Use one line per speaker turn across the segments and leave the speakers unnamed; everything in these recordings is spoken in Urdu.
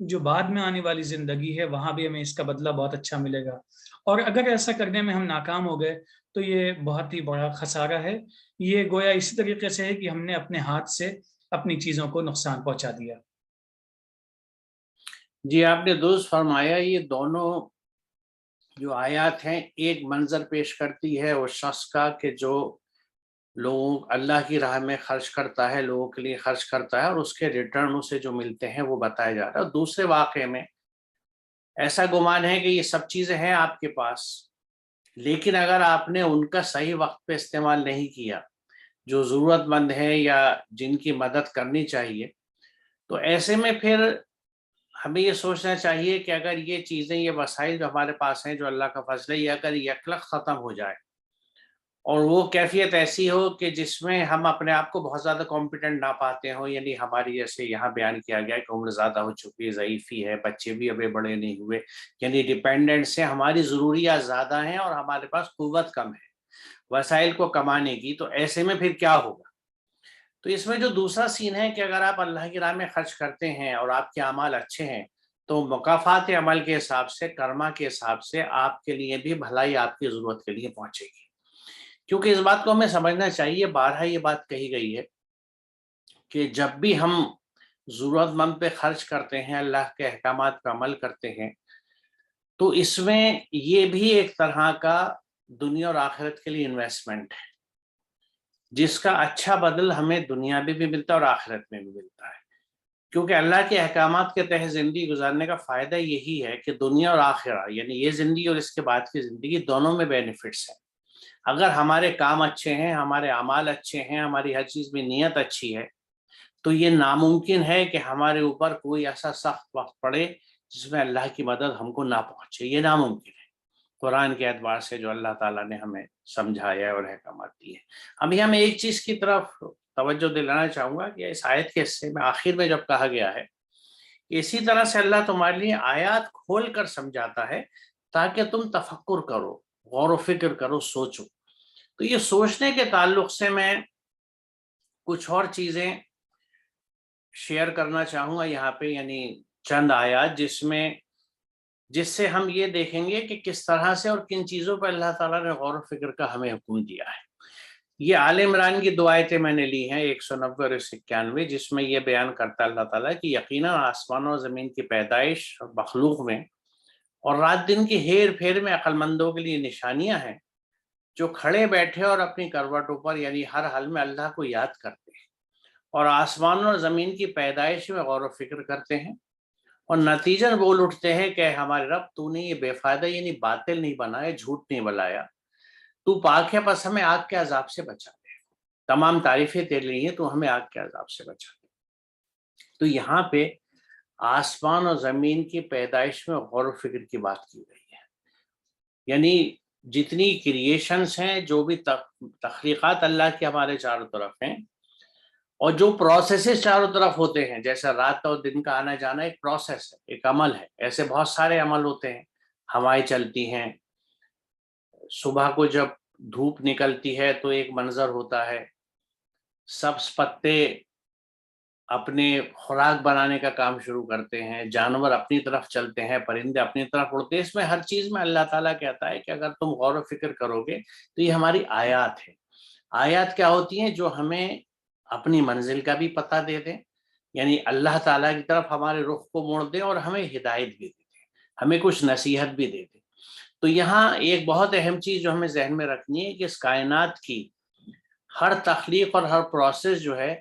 جو بعد میں آنے والی زندگی ہے وہاں بھی ہمیں اس کا بدلہ بہت اچھا ملے گا. اور اگر ایسا کرنے میں ہم ناکام ہو گئے تو یہ بہت ہی بڑا خسارہ ہے. یہ گویا اسی طریقے سے ہے کہ ہم نے اپنے ہاتھ سے اپنی چیزوں کو نقصان پہنچا دیا.
جی آپ نے درست فرمایا. یہ دونوں جو آیات ہیں ایک منظر پیش کرتی ہے اس شخص کا کہ جو لوگ اللہ کی راہ میں خرچ کرتا ہے، لوگوں کے لیے خرچ کرتا ہے، اور اس کے ریٹرن اسے جو ملتے ہیں وہ بتایا جا رہا ہے. اور دوسرے واقعے میں ایسا گمان ہے کہ یہ سب چیزیں ہیں آپ کے پاس، لیکن اگر آپ نے ان کا صحیح وقت پہ استعمال نہیں کیا، جو ضرورت مند ہیں یا جن کی مدد کرنی چاہیے، تو ایسے میں پھر ہمیں یہ سوچنا چاہیے کہ اگر یہ چیزیں، یہ وسائل جو ہمارے پاس ہیں جو اللہ کا فضل ہے، یہ اگر یکلخ ختم ہو جائے اور وہ کیفیت ایسی ہو کہ جس میں ہم اپنے آپ کو بہت زیادہ کمپیٹنٹ نہ پاتے ہوں، یعنی ہماری جیسے یہاں بیان کیا گیا کہ عمر زیادہ ہو چکی ہے، ضعیفی ہے، بچے بھی ابھی بڑے نہیں ہوئے، یعنی ڈیپینڈنٹ سے ہماری ضروریات زیادہ ہیں اور ہمارے پاس قوت کم ہے وسائل کو کمانے کی، تو ایسے میں پھر کیا ہوگا؟ تو اس میں جو دوسرا سین ہے کہ اگر آپ اللہ کی راہ میں خرچ کرتے ہیں اور آپ کے اعمال اچھے ہیں تو مکافات عمل کے حساب سے، کرما کے حساب سے آپ کے لیے بھی بھلائی آپ کی ضرورت کے لیے پہنچے گی. کیونکہ اس بات کو ہمیں سمجھنا چاہیے، بارہا یہ بات کہی گئی ہے کہ جب بھی ہم ضرورت مند پہ خرچ کرتے ہیں، اللہ کے احکامات پہ عمل کرتے ہیں، تو اس میں یہ بھی ایک طرح کا دنیا اور آخرت کے لیے انویسٹمنٹ ہے، جس کا اچھا بدل ہمیں دنیا میں بھی ملتا ہے اور آخرت میں بھی ملتا ہے. کیونکہ اللہ کے احکامات کے تحت زندگی گزارنے کا فائدہ یہی ہے کہ دنیا اور آخرہ، یعنی یہ زندگی اور اس کے بعد کی زندگی، دونوں میں بینیفٹس ہیں. اگر ہمارے کام اچھے ہیں، ہمارے اعمال اچھے ہیں، ہماری ہر چیز میں نیت اچھی ہے، تو یہ ناممکن ہے کہ ہمارے اوپر کوئی ایسا سخت وقت پڑے جس میں اللہ کی مدد ہم کو نہ پہنچے. یہ ناممکن ہے قرآن کے اعتبار سے جو اللہ تعالیٰ نے ہمیں سمجھایا اور احکامات دیے. ابھی ہم ایک چیز کی طرف توجہ دلانا چاہوں گا کہ اس آیت کے حصے میں آخر میں جب کہا گیا ہے کہ اسی طرح سے اللہ تمہارے لیے آیات کھول کر سمجھاتا ہے تاکہ تم تفکر کرو، غور و فکر کرو، سوچو. تو یہ سوچنے کے تعلق سے میں کچھ اور چیزیں شیئر کرنا چاہوں گا یہاں پہ، یعنی چند آیات جس سے ہم یہ دیکھیں گے کہ کس طرح سے اور کن چیزوں پہ اللہ تعالیٰ نے غور و فکر کا ہمیں حکم دیا ہے. یہ آل عمران کی 2 آیتیں میں نے لی ہیں، 190 اور 191، جس میں یہ بیان کرتا ہے اللہ تعالیٰ کہ یقیناً آسمانوں اور زمین کی پیدائش اور مخلوق میں اور رات دن کی ہیر پھیر میں عقل مندوں کے لیے نشانیاں ہیں جو کھڑے بیٹھے اور اپنی کروٹوں پر، یعنی ہر حال میں اللہ کو یاد کرتے ہیں اور آسمانوں اور زمین کی پیدائش میں غور و فکر کرتے ہیں اور نتیجن بول اٹھتے ہیں کہ ہمارے رب تو نے یہ بے فائدہ، یعنی باطل نہیں بنایا، جھوٹ نہیں بلایا، تو پاک ہے، بس ہمیں آگ کے عذاب سے بچا دے. تمام تعریفیں تیرے لیے ہیں، تو ہمیں آگ کے عذاب سے بچا دے. تو یہاں پہ آسمان اور زمین کی پیدائش میں غور و فکر کی بات کی گئی ہے. یعنی جتنی کریشنز ہیں، جو بھی تخلیقات اللہ کے ہمارے چاروں طرف ہیں، اور جو پروسیسز چاروں طرف ہوتے ہیں، جیسا رات اور دن کا آنا جانا ایک پروسیس ہے، ایک عمل ہے، ایسے بہت سارے عمل ہوتے ہیں. ہوائیں چلتی ہیں، صبح کو جب دھوپ نکلتی ہے تو ایک منظر ہوتا ہے، سبز پتے اپنے خوراک بنانے کا کام شروع کرتے ہیں، جانور اپنی طرف چلتے ہیں، پرندے اپنی طرف اڑتے ہیں. اس میں ہر چیز میں اللہ تعالیٰ کہتا ہے کہ اگر تم غور و فکر کرو گے تو یہ ہماری آیات ہے. آیات کیا ہوتی ہیں؟ جو ہمیں اپنی منزل کا بھی پتہ دے دیں، یعنی اللہ تعالیٰ کی طرف ہمارے رخ کو موڑ دیں اور ہمیں ہدایت بھی دے دیں، ہمیں کچھ نصیحت بھی دے دیں. تو یہاں ایک بہت اہم چیز جو ہمیں ذہن میں رکھنی ہے کہ اس کائنات کی ہر تخلیق اور ہر پروسیس جو ہے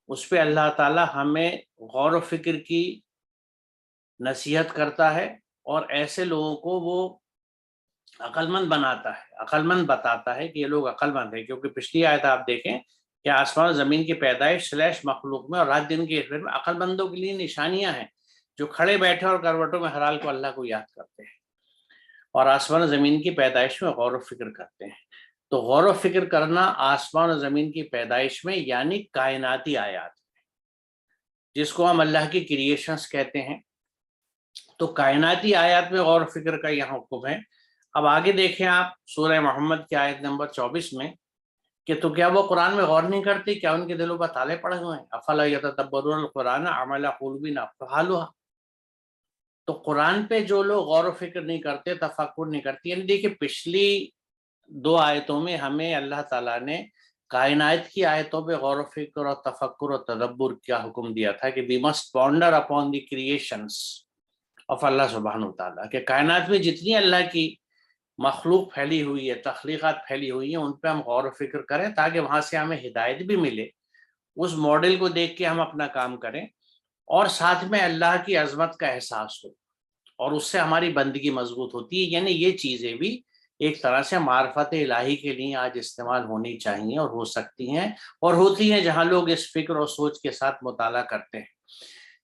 اس پہ اللہ تعالیٰ ہمیں غور و فکر کی نصیحت کرتا ہے اور ایسے لوگوں کو وہ عقل مند بناتا ہے، عقل مند بتاتا ہے کہ یہ لوگ عقل مند ہیں. کیونکہ پچھلی آیت آپ دیکھیں کہ آسمان زمین کی پیدائش / مخلوق میں اور رات دن کے اخبار میں عقل مندوں کے لیے نشانیاں ہیں جو کھڑے بیٹھے اور کروٹوں میں ہر حال کو اللہ کو یاد کرتے ہیں اور آسمان و زمین کی پیدائش میں غور و فکر کرتے ہیں. تو غور و فکر کرنا آسمان و زمین کی پیدائش میں، یعنی کائناتی آیات، جس کو ہم اللہ کی کریشنز کہتے ہیں. تو کائناتی آیات میں غور و فکر کا یہاں حکم ہے. اب آگے دیکھیں آپ سورہ محمد کی آیت نمبر 24 میں کہ تو کیا وہ قرآن میں غور نہیں کرتے؟ کیا ان کے دلوں پر تالے پڑے ہوئے ہیں؟ افلا یتدبرون القرآن ام علی قلوب اقفالها. تو قرآن پہ جو لوگ غور و فکر نہیں کرتے، تفکر نہیں کرتے، یعنی دیکھیے پچھلی 2 آیتوں میں ہمیں اللہ تعالیٰ نے کائنات کی آیتوں پہ غور و فکر اور تفکر اور تدبر کیا حکم دیا تھا کہ we must ponder upon the creations of اللہ سبحانہ وتعالیٰ، کہ کائنات میں جتنی اللہ کی مخلوق پھیلی ہوئی ہے، تخلیقات پھیلی ہوئی ہیں، ان پہ ہم غور و فکر کریں تاکہ وہاں سے ہمیں ہدایت بھی ملے، اس ماڈل کو دیکھ کے ہم اپنا کام کریں، اور ساتھ میں اللہ کی عظمت کا احساس ہو، اور اس سے ہماری بندگی مضبوط ہوتی ہے۔ یعنی یہ چیزیں بھی ایک طرح سے معرفت الہی کے لیے آج استعمال ہونی چاہیے اور ہو سکتی ہیں، اور ہوتی ہیں جہاں لوگ اس فکر اور سوچ کے ساتھ مطالعہ کرتے ہیں۔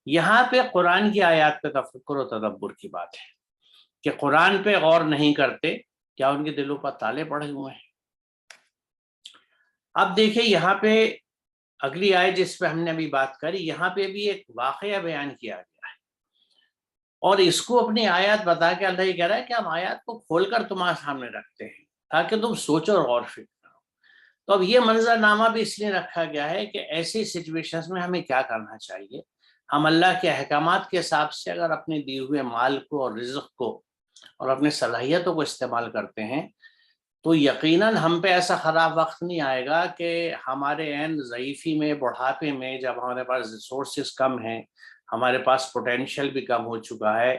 یہاں پہ قرآن کی آیات پہ تفکر و تدبر کی بات ہے کہ قرآن پہ غور نہیں کرتے، کیا ان کے دلوں پر تالے پڑے ہوئے ہیں؟ اب دیکھیں یہاں پہ اگلی آیت جس پہ ہم نے ابھی بات کری، یہاں پہ بھی ایک واقعہ بیان کیا گیا ہے، اور اس کو اپنی آیات بتا کے اللہ یہ کہہ رہا ہے کہ ہم آیات کو کھول کر تمہارے سامنے رکھتے ہیں تاکہ تم سوچو اور غور فکر کرو۔ تو اب یہ منظر نامہ بھی اس لیے رکھا گیا ہے کہ ایسی سچویشنز میں ہمیں کیا کرنا چاہیے۔ ہم اللہ کے احکامات کے حساب سے اگر اپنے دیے ہوئے مال کو اور رزق کو اور اپنے صلاحیتوں کو استعمال کرتے ہیں تو یقیناً ہم پہ ایسا خراب وقت نہیں آئے گا کہ ہمارے عین ضعیفی میں، بڑھاپے میں، جب ہمارے پاس ریسورسز کم ہیں، ہمارے پاس پوٹینشیل بھی کم ہو چکا ہے،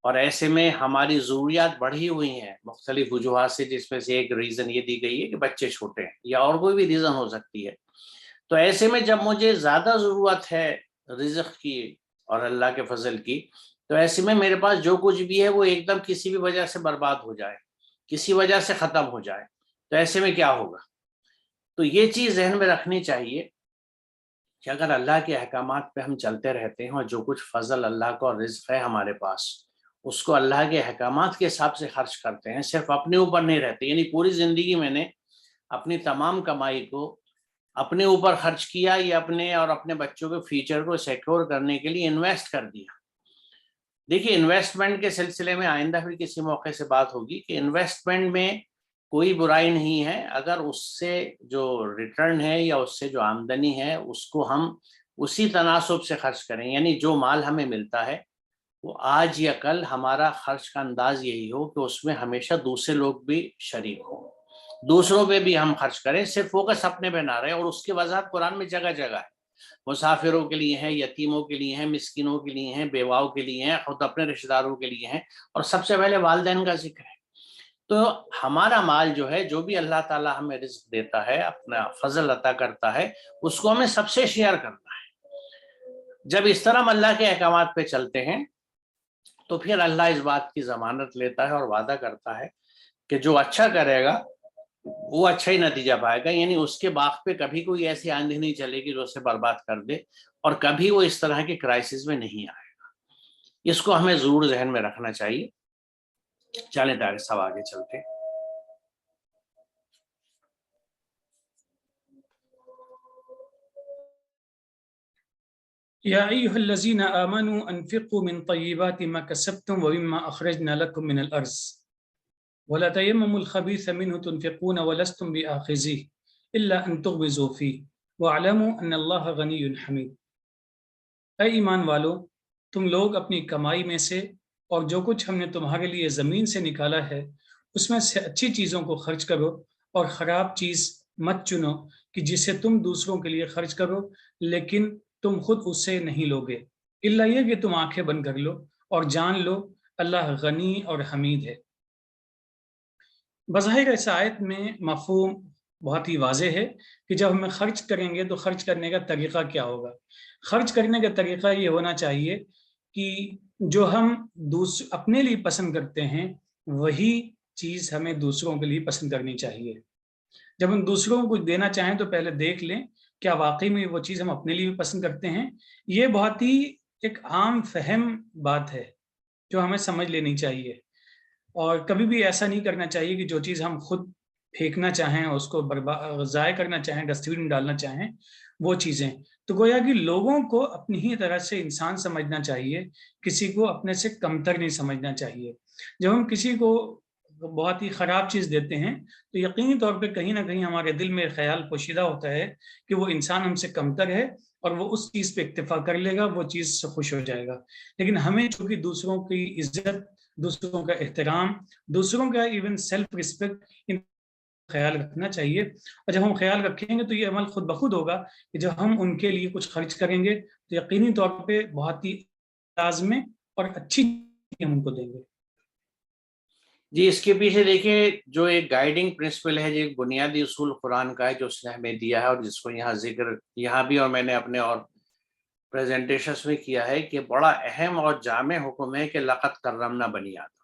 اور ایسے میں ہماری ضروریات بڑھی ہوئی ہیں مختلف وجوہات سے، جس میں سے ایک ریزن یہ دی گئی ہے کہ بچے چھوٹے ہیں، یا اور کوئی بھی ریزن ہو سکتی ہے۔ تو ایسے میں جب مجھے زیادہ ضرورت ہے رزق کی اور اللہ کے فضل کی، تو ایسے میں میرے پاس جو کچھ بھی ہے وہ ایک دم کسی بھی وجہ سے برباد ہو جائے، کسی وجہ سے ختم ہو جائے، تو ایسے میں کیا ہوگا؟ تو یہ چیز ذہن میں رکھنی چاہیے کہ اگر اللہ کے احکامات پہ ہم چلتے رہتے ہیں اور جو کچھ فضل اللہ کا اور رزق ہے ہمارے پاس، اس کو اللہ کے احکامات کے حساب سے خرچ کرتے ہیں، صرف اپنے اوپر نہیں رہتے، یعنی پوری زندگی میں نے اپنی تمام کمائی کو اپنے اوپر خرچ کیا یا اپنے اور اپنے بچوں کے فیوچر کو سیکیور کرنے کے لیے انویسٹ کر دیا۔ دیکھیے انویسٹمنٹ کے سلسلے میں آئندہ پھر کسی موقع سے بات ہوگی کہ انویسٹمنٹ میں کوئی برائی نہیں ہے اگر اس سے جو ریٹرن ہے یا اس سے جو آمدنی ہے اس کو ہم اسی تناسب سے خرچ کریں، یعنی جو مال ہمیں ملتا ہے وہ آج یا کل ہمارا خرچ کا انداز یہی ہو کہ اس میں ہمیشہ دوسرے لوگ بھی شریک ہوں، دوسروں پہ بھی ہم خرچ کریں، صرف فوکس اپنے پہ نہ رہے۔ اور اس کی وضاحت قرآن میں جگہ جگہ ہے، مسافروں کے لیے ہیں، یتیموں کے لیے ہیں، مسکینوں کے لیے ہیں، بیواؤں کے لیے ہیں، خود اپنے رشتہ داروں کے لیے ہیں، اور سب سے پہلے والدین کا ذکر ہے۔ تو ہمارا مال جو ہے، جو بھی اللہ تعالیٰ ہمیں رزق دیتا ہے، اپنا فضل عطا کرتا ہے، اس کو ہمیں سب سے شیئر کرنا ہے۔ جب اس طرح ہم اللہ کے احکامات پہ چلتے ہیں تو پھر اللہ اس بات کی ضمانت لیتا ہے اور وعدہ کرتا ہے کہ جو اچھا کرے گا وہ اچھا ہی نتیجہ پائے گا، یعنی اس کے باغ پہ کبھی کوئی ایسی آندھی نہیں چلے گی جو اسے برباد کر دے، اور کبھی وہ اس طرح کے کرائسس میں نہیں آئے گا۔ اس کو ہمیں ضرور ذہن میں رکھنا چاہیے۔ چلیں تاکہ سب آگے چلتے۔
يا أيها الذين آمنوا أنفقوا من طيبات ما كسبتم ومما أخرجنا لكم من الأرض ولا تيمموا الخبيث منه تنفقون ولستم بآخذيه إلا أن تغمضوا فيه واعلموا أن الله غني حميد۔ اے ایمان والو، تم لوگ اپنی کمائی میں سے اور جو کچھ ہم نے تمہارے لیے زمین سے نکالا ہے اس میں سے اچھی چیزوں کو خرچ کرو، اور خراب چیز مت چنو کہ جسے تم دوسروں کے لیے خرچ کرو لیکن تم خود اس سے نہیں لوگے، الا یہ کہ تم آنکھیں بند کر لو اور جان لو اللہ غنی اور حمید ہے۔ بظاہر اس آیت میں مفہوم بہت ہی واضح ہے کہ جب ہمیں خرچ کریں گے تو خرچ کرنے کا طریقہ کیا ہوگا۔ خرچ کرنے کا طریقہ یہ ہونا چاہیے کہ جو ہم اپنے لیے پسند کرتے ہیں وہی چیز ہمیں دوسروں کے لیے پسند کرنی چاہیے۔ جب ہم دوسروں کو کچھ دینا چاہیں تو پہلے دیکھ لیں کیا واقعی میں وہ چیز ہم اپنے لیے بھی پسند کرتے ہیں۔ یہ بہت ہی ایک عام فہم بات ہے جو ہمیں سمجھ لینی چاہیے، اور کبھی بھی ایسا نہیں کرنا چاہیے کہ جو چیز ہم خود پھینکنا چاہیں، اس کو ضائع کرنا چاہیں، ڈسٹ بن میں ڈالنا چاہیں، وہ چیزیں تو گویا کہ لوگوں کو اپنی ہی طرح سے انسان سمجھنا چاہیے، کسی کو اپنے سے کمتر نہیں سمجھنا چاہیے۔ جب ہم کسی کو بہت ہی خراب چیز دیتے ہیں تو یقینی طور پہ کہیں نہ کہیں ہمارے دل میں خیال پوشیدہ ہوتا ہے کہ وہ انسان ہم سے کمتر ہے اور وہ اس چیز پہ اکتفا کر لے گا، وہ چیز سے خوش ہو جائے گا۔ لیکن ہمیں چونکہ دوسروں کی عزت، دوسروں کا احترام، دوسروں کا ایون سیلف رسپیکٹ، ان خیال رکھنا چاہیے، اور جب ہم خیال رکھیں گے تو یہ عمل خود بخود ہوگا کہ جب ہم ان کے لیے کچھ خرچ کریں گے تو یقینی طور پہ بہت ہی انداز میں اور اچھی ہم ان کو دیں گے۔
جی، اس کے پیچھے دیکھیں جو ایک گائیڈنگ پرنسپل ہے، جو ایک بنیادی اصول قرآن کا ہے جو اس نے ہمیں دیا ہے، اور جس کو یہاں ذکر یہاں بھی اور میں نے اپنے اور پریزنٹیشنز میں کیا ہے، کہ بڑا اہم اور جامع حکم ہے کہ لقد کرمنا بنی آدم۔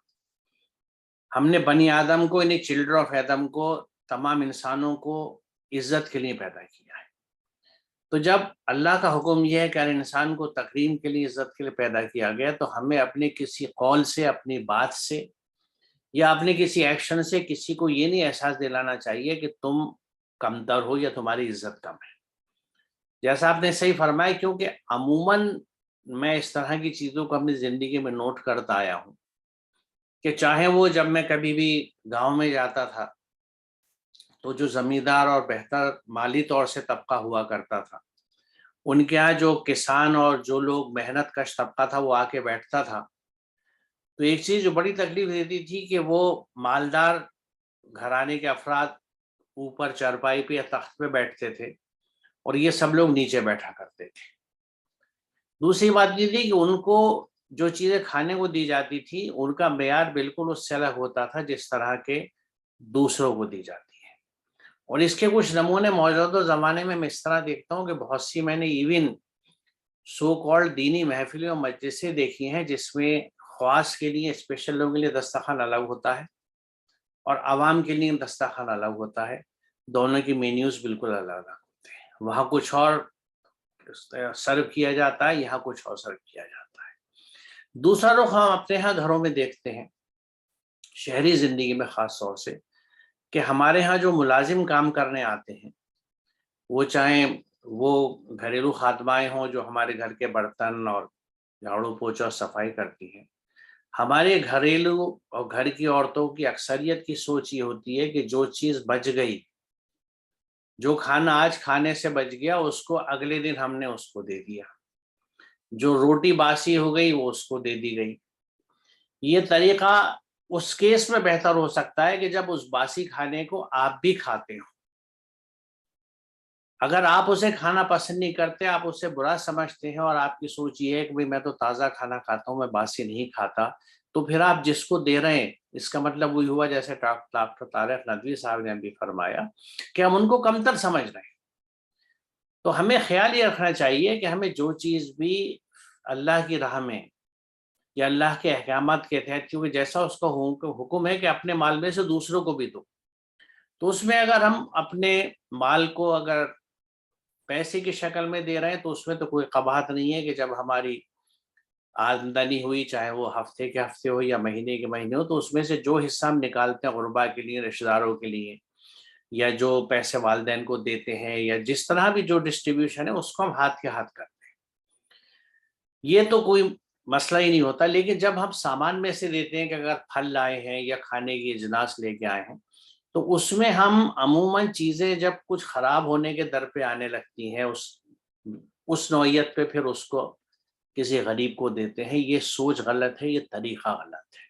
ہم نے بنی آدم کو، یعنی چلڈرن آف آدم کو، تمام انسانوں کو عزت کے لیے پیدا کیا ہے۔ تو جب اللہ کا حکم یہ ہے کہ ہر انسان کو تکریم کے لیے، عزت کے لیے پیدا کیا گیا، تو ہمیں اپنے کسی قول سے، اپنی بات سے یا اپنے کسی ایکشن سے کسی کو یہ نہیں احساس دلانا چاہیے کہ تم کمتر ہو یا تمہاری عزت کم ہے۔ جیسا آپ نے صحیح فرمایا، کیونکہ عموماً میں اس طرح کی چیزوں کو اپنی زندگی میں نوٹ کرتا آیا ہوں کہ چاہے وہ جب میں کبھی بھی گاؤں میں جاتا تھا تو جو زمیندار اور بہتر مالی طور سے طبقہ ہوا کرتا تھا، ان کے یہاں جو کسان اور جو لوگ محنت کش طبقہ تھا وہ آ کے بیٹھتا تھا، تو ایک چیز جو بڑی تکلیف دیتی تھی کہ وہ مالدار گھرانے کے افراد اوپر چارپائی پہ یا تخت پہ بیٹھتے تھے اور یہ سب لوگ نیچے بیٹھا کرتے تھے۔ دوسری بات یہ تھی کہ ان کو جو چیزیں کھانے کو دی جاتی تھی ان کا معیار بالکل اس سے الگ ہوتا تھا جس طرح کے دوسروں کو دی جاتی ہے۔ اور اس کے کچھ نمونے موجودہ زمانے میں اس طرح دیکھتا ہوں کہ بہت سی میں نے ایون سو کالڈ دینی محفلیں اور مجلسیں دیکھی ہیں جس میں خواص کے لیے، اسپیشل لوگوں کے لیے دسترخوان الگ ہوتا ہے اور عوام کے لیے دسترخوان الگ ہوتا ہے، دونوں کی مینیوز بالکل الگ الگ ہوتے ہیں۔ وہاں کچھ اور سرو کیا جاتا ہے، یہاں کچھ اور سرو کیا جاتا ہے۔ دوسرا رخ ہم اپنے ہاں گھروں میں دیکھتے ہیں، شہری زندگی میں خاص طور سے، کہ ہمارے ہاں جو ملازم کام کرنے آتے ہیں، وہ چاہیں وہ گھریلو خادمائیں ہوں جو ہمارے گھر کے برتن اور جھاڑو پوچھا اور صفائی کرتی ہیں، ہمارے گھریلو اور گھر کی عورتوں کی اکثریت کی سوچ یہ ہوتی ہے کہ جو چیز بچ گئی، جو کھانا آج کھانے سے بچ گیا اس کو اگلے دن ہم نے اس کو دے دیا، جو روٹی باسی ہو گئی وہ اس کو دے دی گئی۔ یہ طریقہ اس کیس میں بہتر ہو سکتا ہے کہ جب اس باسی کھانے کو آپ بھی کھاتے ہو۔ اگر آپ اسے کھانا پسند نہیں کرتے، آپ اسے برا سمجھتے ہیں اور آپ کی سوچ یہ ہے کہ میں تو تازہ کھانا کھاتا ہوں، میں باسی نہیں کھاتا، تو پھر آپ جس کو دے رہے ہیں اس کا مطلب وہی ہوا جیسے ڈاکٹر طارق ندوی صاحب نے بھی فرمایا کہ ہم ان کو کمتر سمجھ رہے ہیں۔ تو ہمیں خیال یہ رکھنا چاہیے کہ ہمیں جو چیز بھی اللہ کی راہ میں یا اللہ کے احکامات کے تحت، کیونکہ جیسا اس کا حکم ہے کہ اپنے مال میں سے دوسروں کو بھی دو، تو اس میں اگر ہم اپنے مال کو اگر پیسے کی شکل میں دے رہے ہیں تو اس میں تو کوئی قباحت نہیں ہے کہ جب ہماری آمدنی ہوئی، چاہے وہ ہفتے کے ہفتے ہو یا مہینے کے مہینے ہو، تو اس میں سے جو حصہ ہم نکالتے ہیں غربا کے لیے، رشتہ داروں کے لیے، یا جو پیسے والدین کو دیتے ہیں، یا جس طرح بھی جو ڈسٹریبیوشن ہے اس کو ہم ہاتھ کے ہاتھ کرتے ہیں، یہ تو کوئی مسئلہ ہی نہیں ہوتا۔ لیکن جب ہم سامان میں سے دیتے ہیں کہ اگر پھل لائے ہیں یا کھانے کی اجناس لے کے آئے ہیں، تو اس میں ہم عموماً چیزیں جب کچھ خراب ہونے کے در پہ آنے لگتی ہیں اس نوعیت پہ پھر اس کو کسی غریب کو دیتے ہیں، یہ سوچ غلط ہے، یہ طریقہ غلط ہے۔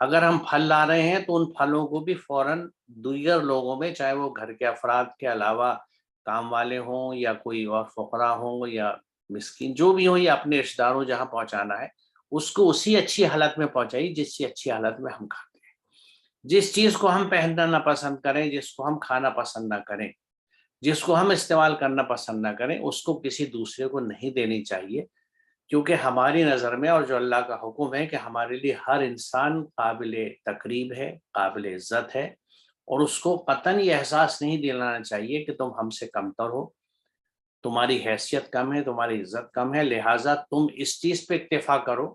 اگر ہم پھل لا رہے ہیں تو ان پھلوں کو بھی فوراً دیگر لوگوں میں، چاہے وہ گھر کے افراد کے علاوہ کام والے ہوں یا کوئی اور فقراء ہوں یا مسکین جو بھی ہوں، یا اپنے رشتہ داروں جہاں پہنچانا ہے اس کو اسی اچھی حالت میں پہنچائیے جس کی اچھی حالت میں ہم کھاتے ہیں۔ جس چیز کو ہم پہننا نہ پسند کریں، جس کو ہم کھانا پسند نہ کریں، جس کو ہم استعمال کرنا پسند نہ کریں، اس کو کسی دوسرے کو نہیں دینی چاہیے، کیونکہ ہماری نظر میں اور جو اللہ کا حکم ہے کہ ہمارے لیے ہر انسان قابل تقریب ہے، قابل عزت ہے، اور اس کو قطعاً یہ احساس نہیں دلانا چاہیے کہ تم ہم سے کمتر ہو، تمہاری حیثیت کم ہے، تمہاری عزت کم ہے، لہٰذا تم اس چیز پہ اکتفا کرو،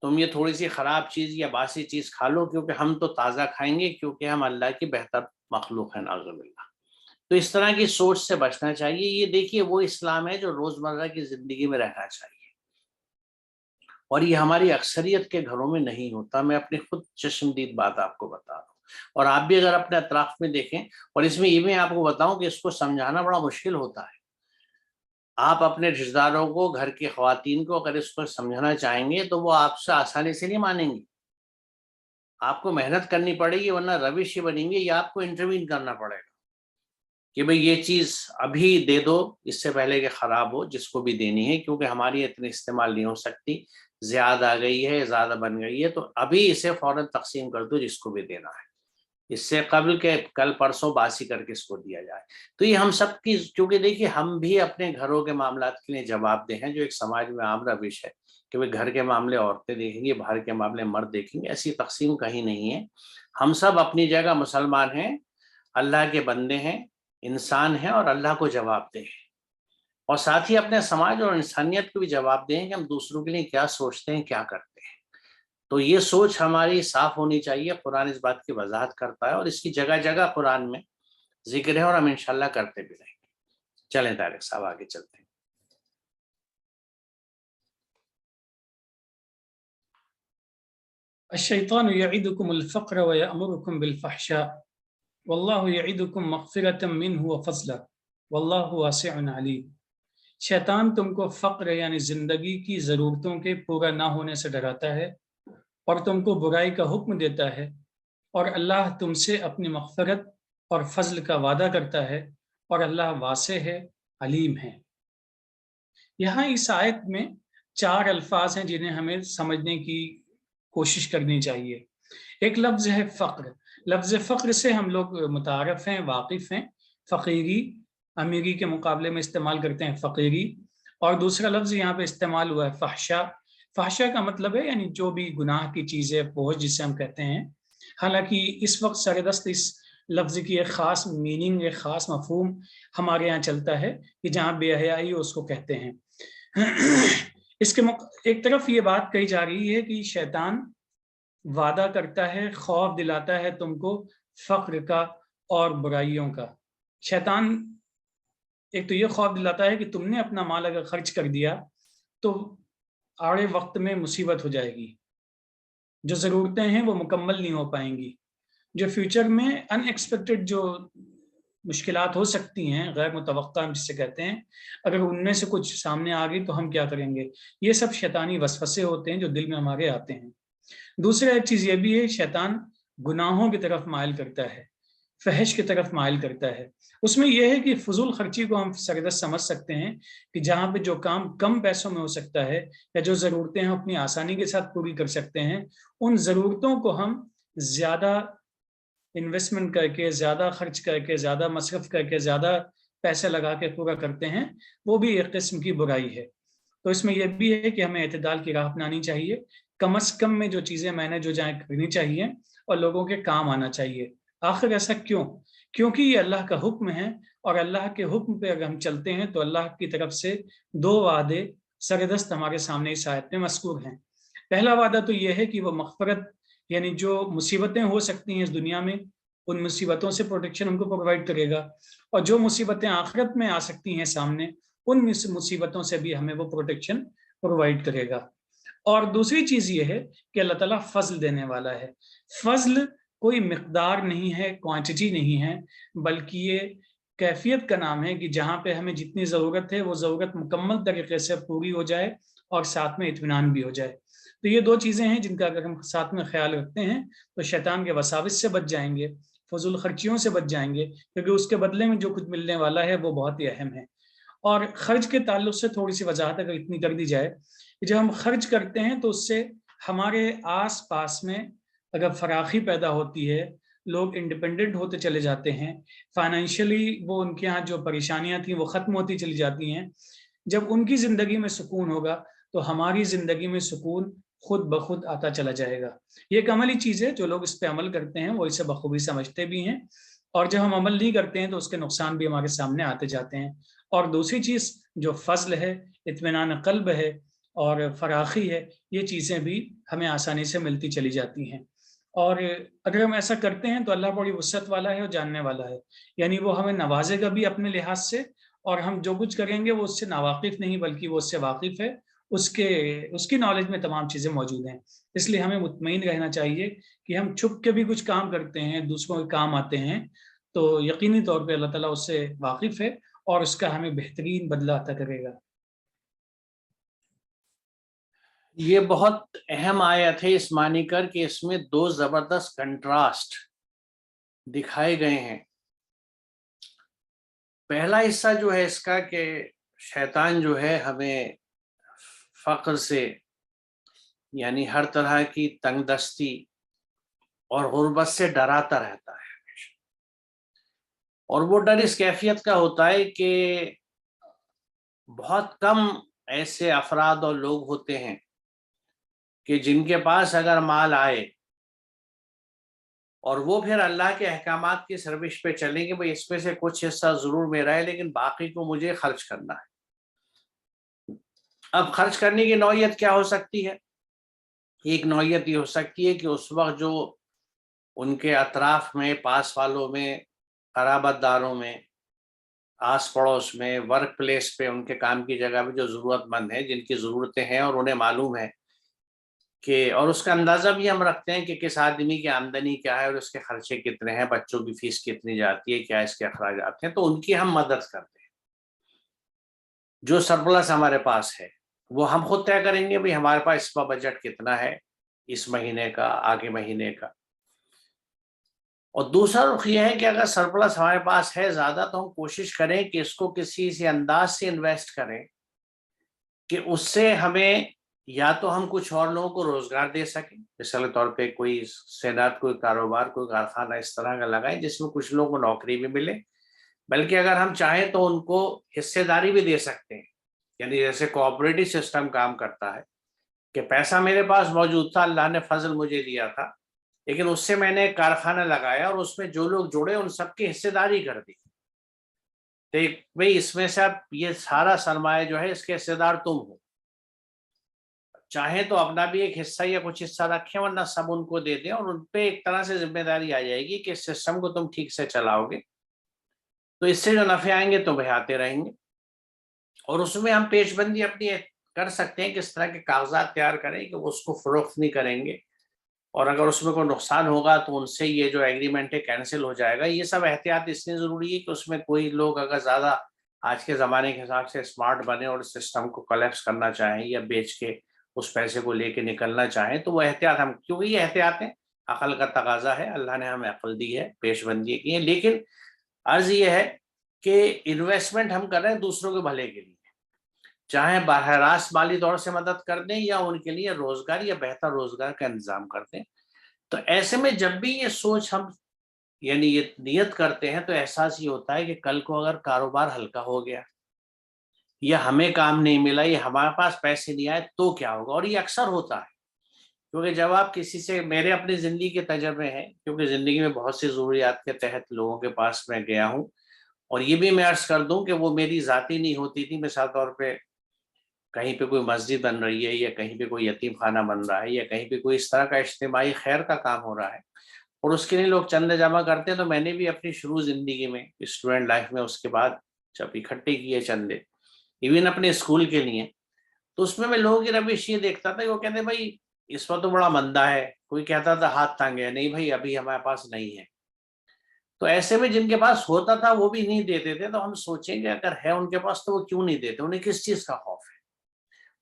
تم یہ تھوڑی سی خراب چیز یا باسی چیز کھا لو کیونکہ ہم تو تازہ کھائیں گے، کیونکہ ہم اللہ کی بہتر مخلوق ہیں، نعوذ باللہ۔ تو اس طرح کی سوچ سے بچنا چاہیے۔ یہ دیکھیے وہ اسلام ہے جو روزمرہ کی زندگی میں رہنا چاہیے، اور یہ ہماری اکثریت کے گھروں میں نہیں ہوتا۔ میں اپنی خود چشمدید بات آپ کو بتا رہا ہوں، اور آپ بھی اگر اپنے اطراف میں دیکھیں، اور اس میں یہ میں آپ کو بتاؤں کہ اس کو سمجھانا بڑا مشکل ہوتا ہے۔ آپ اپنے رشتہ داروں کو، گھر کی خواتین کو اگر اس کو سمجھانا چاہیں گے تو وہ آپ سے آسانی سے نہیں مانیں گی، آپ کو محنت کرنی پڑے گی، ورنہ روش یہ بنیں گے یا آپ کو انٹروین کرنا پڑے گا کہ بھئی یہ چیز ابھی دے دو اس سے پہلے کہ خراب ہو، جس کو بھی دینی ہے، کیونکہ ہماری اتنی استعمال نہیں ہو سکتی، زیادہ آ گئی ہے، زیادہ بن گئی ہے، تو ابھی اسے فوراً تقسیم کر دو جس کو بھی دینا ہے، اس سے قبل کہ کل پرسوں باسی کر کے اس کو دیا جائے۔ تو یہ ہم سب کی، کیونکہ دیکھیے ہم بھی اپنے گھروں کے معاملات کے لیے جواب دہ ہیں، جو ایک سماج میں عام روش ہے کہ بھئی گھر کے معاملے عورتیں دیکھیں گی، باہر کے معاملے مرد دیکھیں گے، ایسی تقسیم کہیں نہیں ہے۔ ہم سب اپنی جگہ مسلمان ہیں، اللہ کے بندے ہیں، انسان ہیں، اور اللہ کو جواب دیں، اور ساتھ ہی اپنے سماج اور انسانیت کو بھی جواب دیں کہ ہم دوسروں کے لیے کیا سوچتے ہیں، کیا کرتے ہیں۔ تو یہ سوچ ہماری صاف ہونی چاہیے، قرآن اس بات کی وضاحت کرتا ہے، اور اس کی جگہ جگہ قرآن میں ذکر ہے، اور ہم انشاءاللہ کرتے بھی رہیں گے۔ چلیں طارق صاحب آگے چلتے ہیں۔
الشیطان یعدکم الفقر ویأمرکم بالفحشاء واللہ یعدکم مغفرۃ منہ وفضلا واللہ واسع علیم۔ شیطان تم کو فقر یعنی زندگی کی ضرورتوں کے پورا نہ ہونے سے ڈراتا ہے اور تم کو برائی کا حکم دیتا ہے، اور اللہ تم سے اپنی مغفرت اور فضل کا وعدہ کرتا ہے، اور اللہ واسع ہے، علیم ہے۔ یہاں اس آیت میں 4 الفاظ ہیں جنہیں ہمیں سمجھنے کی کوشش کرنی چاہیے۔ ایک لفظ ہے فقر۔ لفظ فقر سے ہم لوگ متعارف ہیں، واقف ہیں، فقیری، امیری کے مقابلے میں استعمال کرتے ہیں فقیری۔ اور دوسرا لفظ یہاں پہ استعمال ہوا ہے فحشا۔ فحشا کا مطلب ہے یعنی جو بھی گناہ کی چیزیں، فحش جسے ہم کہتے ہیں۔ حالانکہ اس وقت سردست اس لفظ کی ایک خاص میننگ، ایک خاص مفہوم ہمارے یہاں چلتا ہے کہ جہاں بے حیائی اس کو کہتے ہیں۔ اس کے ایک طرف یہ بات کہی جا رہی ہے کہ شیطان وعدہ کرتا ہے، خوف دلاتا ہے تم کو فقر کا اور برائیوں کا۔ شیطان ایک تو یہ خوف دلاتا ہے کہ تم نے اپنا مال اگر خرچ کر دیا تو آڑے وقت میں مصیبت ہو جائے گی، جو ضرورتیں ہیں وہ مکمل نہیں ہو پائیں گی، جو فیوچر میں ان ایکسپیکٹڈ جو مشکلات ہو سکتی ہیں، غیر متوقع ہم جس سے کہتے ہیں، اگر ان میں سے کچھ سامنے آ گئی تو ہم کیا کریں گے۔ یہ سب شیطانی وسوسے ہوتے ہیں جو دل میں ہمارے آتے ہیں۔ دوسرا ایک چیز یہ بھی ہے، شیطان گناہوں کی طرف مائل کرتا ہے، فحش کی طرف مائل کرتا ہے۔ اس میں یہ ہے کہ فضول خرچی کو ہم سردست سمجھ سکتے ہیں کہ جہاں پہ جو کام کم پیسوں میں ہو سکتا ہے یا جو ضرورتیں ہم اپنی آسانی کے ساتھ پوری کر سکتے ہیں، ان ضرورتوں کو ہم زیادہ انویسٹمنٹ کر کے، زیادہ خرچ کر کے، زیادہ مصرف کر کے، زیادہ پیسے لگا کے پورا کرتے ہیں، وہ بھی ایک قسم کی برائی ہے۔ تو اس میں یہ بھی ہے کہ ہمیں اعتدال کی راہ اپنانی چاہیے، کم از کم میں جو چیزیں مینیج ہو جائیں کرنی چاہیے اور لوگوں کے کام آنا چاہیے۔ آخر ایسا کیوں؟ کیونکہ یہ اللہ کا حکم ہے، اور اللہ کے حکم پہ اگر ہم چلتے ہیں تو اللہ کی طرف سے 2 وعدے سردست ہمارے سامنے اس آیت میں مذکور ہیں۔ پہلا وعدہ تو یہ ہے کہ وہ مغفرت، یعنی جو مصیبتیں ہو سکتی ہیں اس دنیا میں، ان مصیبتوں سے پروٹیکشن ہم کو پرووائڈ کرے گا، اور جو مصیبتیں آخرت میں آ سکتی ہیں سامنے، ان مصیبتوں سے بھی ہمیں وہ پروٹیکشن پرووائڈ کرے گا۔ اور دوسری چیز یہ ہے کہ اللہ تعالیٰ فضل دینے والا ہے۔ فضل کوئی مقدار نہیں ہے، کوانٹٹی نہیں ہے، بلکہ یہ کیفیت کا نام ہے کہ جہاں پہ ہمیں جتنی ضرورت ہے وہ ضرورت مکمل طریقے سے پوری ہو جائے اور ساتھ میں اطمینان بھی ہو جائے۔ تو یہ 2 چیزیں ہیں جن کا اگر ہم ساتھ میں خیال رکھتے ہیں تو شیطان کے وساوس سے بچ جائیں گے، فضول خرچیوں سے بچ جائیں گے، کیونکہ اس کے بدلے میں جو کچھ ملنے والا ہے وہ بہت ہی اہم ہے۔ اور خرچ کے تعلق سے تھوڑی سی وضاحت اگر اتنی کر دی جائے کہ جب ہم خرچ کرتے ہیں تو اس سے ہمارے آس پاس میں اگر فراخی پیدا ہوتی ہے، لوگ انڈیپینڈنٹ ہوتے چلے جاتے ہیں، فائنینشلی وہ ان کے ہاں جو پریشانیاں تھیں وہ ختم ہوتی چلی جاتی ہیں۔ جب ان کی زندگی میں سکون ہوگا تو ہماری زندگی میں سکون خود بخود آتا چلا جائے گا۔ یہ ایک عملی چیز ہے، جو لوگ اس پہ عمل کرتے ہیں وہ اسے بخوبی سمجھتے بھی ہیں، اور جب ہم عمل نہیں کرتے ہیں تو اس کے نقصان بھی ہمارے سامنے آتے جاتے ہیں۔ اور دوسری چیز جو فضل ہے، اطمینان قلب ہے اور فراخی ہے، یہ چیزیں بھی ہمیں آسانی سے ملتی چلی جاتی ہیں۔ اور اگر ہم ایسا کرتے ہیں تو اللہ بڑی وسعت والا ہے اور جاننے والا ہے، یعنی وہ ہمیں نوازے گا بھی اپنے لحاظ سے، اور ہم جو کچھ کریں گے وہ اس سے ناواقف نہیں بلکہ وہ اس سے واقف ہے، اس کی نالج میں تمام چیزیں موجود ہیں۔ اس لیے ہمیں مطمئن رہنا چاہیے کہ ہم چھپ کے بھی کچھ کام کرتے ہیں، دوسروں کے کام آتے ہیں، تو یقینی طور پہ اللہ تعالیٰ اس سے واقف ہے اور اس کا ہمیں بہترین بدلہ عطا کرے گا۔
یہ بہت اہم آیت ہے اس معنی کر کہ اس میں دو زبردست کنٹراسٹ دکھائے گئے ہیں۔ پہلا حصہ جو ہے اس کا کہ شیطان جو ہے ہمیں فقر سے، یعنی ہر طرح کی تنگ دستی اور غربت سے ڈراتا رہتا ہے ہمیشہ، اور وہ ڈر اس کیفیت کا ہوتا ہے کہ بہت کم ایسے افراد اور لوگ ہوتے ہیں کہ جن کے پاس اگر مال آئے اور وہ پھر اللہ کے احکامات کی سروش پہ چلیں گے، بھئی اس میں سے کچھ حصہ ضرور میرا ہے لیکن باقی کو مجھے خرچ کرنا ہے۔ اب خرچ کرنے کی نوعیت کیا ہو سکتی ہے؟ ایک نوعیت یہ ہو سکتی ہے کہ اس وقت جو ان کے اطراف میں، پاس والوں میں، قرابت داروں میں، آس پڑوس میں، ورک پلیس پہ، ان کے کام کی جگہ پہ جو ضرورت مند ہیں، جن کی ضرورتیں ہیں اور انہیں معلوم ہے کہ، اور اس کا اندازہ بھی ہم رکھتے ہیں کہ کس آدمی کی آمدنی کیا ہے اور اس کے خرچے کتنے ہیں، بچوں کی فیس کتنی جاتی ہے، کیا اس کے اخراجات ہیں، تو ان کی ہم مدد کرتے ہیں۔ جو سرپلس ہمارے پاس ہے وہ ہم خود طے کریں گے، بھئی ہمارے پاس اس کا بجٹ کتنا ہے، اس مہینے کا، آگے مہینے کا۔ اور دوسرا رخ یہ ہے کہ اگر سرپلس ہمارے پاس ہے زیادہ تو ہم کوشش کریں کہ اس کو کسی سے انداز سے انویسٹ کریں کہ اس سے ہمیں یا تو ہم کچھ اور لوگوں کو روزگار دے سکیں، مثال کے طور پہ کوئی صنعت، کوئی کاروبار، کوئی کارخانہ اس طرح کا لگائیں جس میں کچھ لوگوں کو نوکری بھی ملے، بلکہ اگر ہم چاہیں تو ان کو حصے داری بھی دے سکتے ہیں۔ یعنی جیسے کوآپریٹو سسٹم کام کرتا ہے کہ پیسہ میرے پاس موجود تھا، اللہ نے فضل مجھے دیا تھا، لیکن اس سے میں نے ایک کارخانہ لگایا اور اس میں جو لوگ جڑے ان سب کی حصے داری کر دی، تو بھئی اس میں سے اب یہ سارا سرمایہ جو ہے اس کے حصے دار تم ہو، چاہیں تو اپنا بھی ایک حصہ یا کچھ حصہ رکھیں ورنہ سب ان کو دے دیں، اور ان پہ ایک طرح سے ذمہ داری آ جائے گی کہ اس سسٹم کو تم ٹھیک سے چلاؤ گے، تو اس سے جو نفع آئیں گے تو بہاتے رہیں گے۔ اور اس میں ہم پیش بندی اپنی کر سکتے ہیں کہ اس طرح کے کاغذات تیار کریں کہ وہ اس کو فروخت نہیں کریں گے، اور اگر اس میں کوئی نقصان ہوگا تو ان سے یہ جو ایگریمنٹ ہے کینسل ہو جائے گا۔ یہ سب احتیاط اس لیے ضروری ہے کہ اس میں کوئی لوگ اگر زیادہ آج کے زمانے کے حساب سے اسمارٹ بنے اور سسٹم کو کولیپس کرنا چاہیں یا بیچ کے اس پیسے کو لے کے نکلنا چاہیں تو وہ احتیاط ہم، کیونکہ یہ احتیاط ہے، عقل کا تقاضا ہے، اللہ نے ہمیں عقل دی ہے، پیش بندی کی ہے، لیکن عرض یہ ہے کہ انویسٹمنٹ ہم کر رہے ہیں دوسروں کے بھلے کے لیے، چاہے براہ راست مالی طور سے مدد کر دیں یا ان کے لیے روزگار یا بہتر روزگار کا انتظام کر دیں۔ تو ایسے میں جب بھی یہ سوچ ہم، یعنی یہ نیت کرتے ہیں، تو احساس یہ ہوتا ہے کہ کل کو اگر کاروبار ہلکا ہو گیا یا ہمیں کام نہیں ملا یا ہمارے پاس پیسے نہیں آئے تو کیا ہوگا۔ اور یہ اکثر ہوتا ہے، کیونکہ جب آپ کسی سے، میرے اپنی زندگی کے تجربے ہیں، کیونکہ زندگی میں بہت سی ضروریات کے تحت لوگوں کے پاس میں گیا ہوں، اور یہ بھی میں عرض کر دوں کہ وہ میری ذاتی نہیں ہوتی تھی، مثال طور پہ کہیں پہ کوئی مسجد بن رہی ہے یا کہیں پہ کوئی یتیم خانہ بن رہا ہے یا کہیں پہ کوئی اس طرح کا اجتماعی خیر کا کام ہو رہا ہے اور اس کے لیے لوگ چندے جمع کرتے ہیں، تو میں نے بھی اپنی شروع زندگی میں، اسٹوڈنٹ لائف میں، اس کے بعد جب اکٹھے کیے چندے، ایون اپنے اسکول کے لیے، تو اس میں لوگوں کی روش یہ دیکھتا تھا کہ وہ کہتے ہیں بھائی اس وقت تو بڑا مندہ ہے، کوئی کہتا تھا ہاتھ تانگے، نہیں بھائی ابھی ہمارے پاس نہیں ہے۔ تو ایسے میں جن کے پاس ہوتا تھا وہ بھی نہیں دیتے تھے، تو ہم سوچیں کہ اگر ہے ان کے پاس تو وہ کیوں نہیں دیتے، انہیں کس چیز کا خوف ہے؟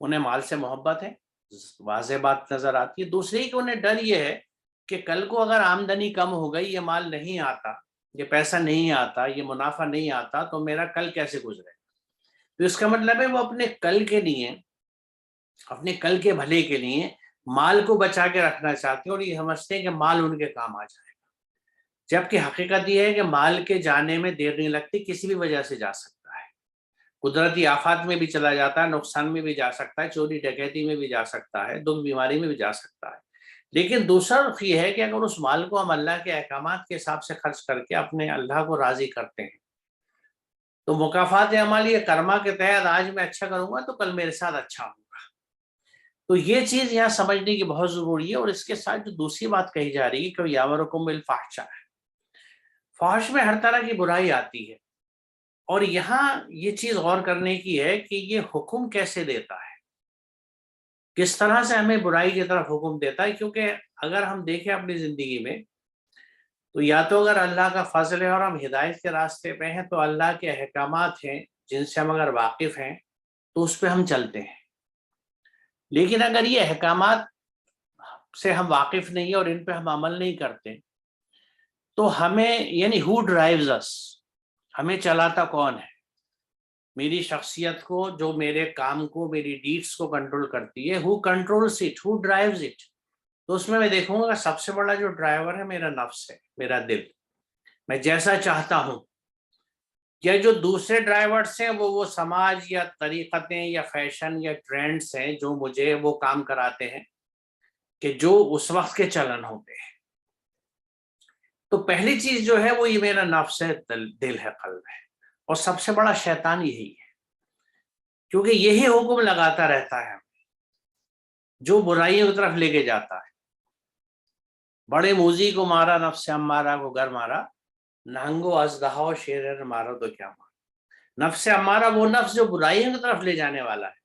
انہیں مال سے محبت ہے، واضح بات نظر آتی ہے۔ دوسری کہ انہیں ڈر یہ ہے کہ کل کو اگر آمدنی کم ہو گئی، یہ مال نہیں آتا، یہ پیسہ نہیں آتا، یہ منافع نہیں آتا، تو میرا کل کیسے گزرے۔ تو اس کا مطلب ہے وہ اپنے کل کے لیے، اپنے کل کے بھلے کے لیے مال کو بچا کے رکھنا چاہتے ہیں، اور یہ سمجھتے ہیں کہ مال ان کے کام آ جائے گا، جبکہ حقیقت یہ ہے کہ مال کے جانے میں دیر نہیں لگتی، کسی بھی وجہ سے جا سکتا ہے، قدرتی آفات میں بھی چلا جاتا ہے، نقصان میں بھی جا سکتا ہے، چوری ڈکیتی میں بھی جا سکتا ہے، دکھ بیماری میں بھی جا سکتا ہے۔ لیکن دوسرا رخ یہ ہے کہ اگر اس مال کو ہم اللہ کے احکامات کے حساب سے خرچ کر کے اپنے اللہ کو راضی کرتے ہیں، تو مکافات عملی کرما کے تحت آج میں اچھا کروں گا تو کل میرے ساتھ اچھا ہوگا۔ تو یہ چیز یہاں سمجھنے کی بہت ضروری ہے۔ اور اس کے ساتھ جو دوسری بات کہی جا رہی ہے کہ یامرکم بالفحشاء ہے، فحش میں ہر طرح کی برائی آتی ہے، اور یہاں یہ چیز غور کرنے کی ہے کہ یہ حکم کیسے دیتا ہے، کس طرح سے ہمیں برائی کی طرف حکم دیتا ہے۔ کیونکہ اگر ہم دیکھیں اپنی زندگی میں تو یا تو اگر اللہ کا فضل ہے اور ہم ہدایت کے راستے پہ ہیں تو اللہ کے احکامات ہیں جن سے ہم اگر واقف ہیں تو اس پہ ہم چلتے ہیں، لیکن اگر یہ احکامات سے ہم واقف نہیں اور ان پہ ہم عمل نہیں کرتے تو ہمیں یعنی ہو ڈرائیوز اس، ہمیں چلاتا کون ہے، میری شخصیت کو، جو میرے کام کو، میری ڈیڈس کو کنٹرول کرتی ہے، who controls it, who drives it. تو اس میں دیکھوں گا سب سے بڑا جو ڈرائیور ہے میرا نفس ہے، میرا دل، میں جیسا چاہتا ہوں. یا جو دوسرے ڈرائیورس ہیں وہ سماج یا طریقتیں یا فیشن یا ٹرینڈس ہیں جو مجھے وہ کام کراتے ہیں کہ جو اس وقت کے چلن ہوتے ہیں. تو پہلی چیز جو ہے وہ یہ میرا نفس ہے، دل ہے، قلب ہے، اور سب سے بڑا شیطان یہی ہے، کیونکہ یہی حکم لگاتا رہتا ہے جو برائیوں کی طرف لے کے جاتا ہے. بڑے موزی کو مارا، نفس امارہ کو گر مارا، نہنگو ازدہا شیر مارا تو کیا مارا. نفس امارہ وہ نفس جو برائیوں کی طرف لے جانے والا ہے،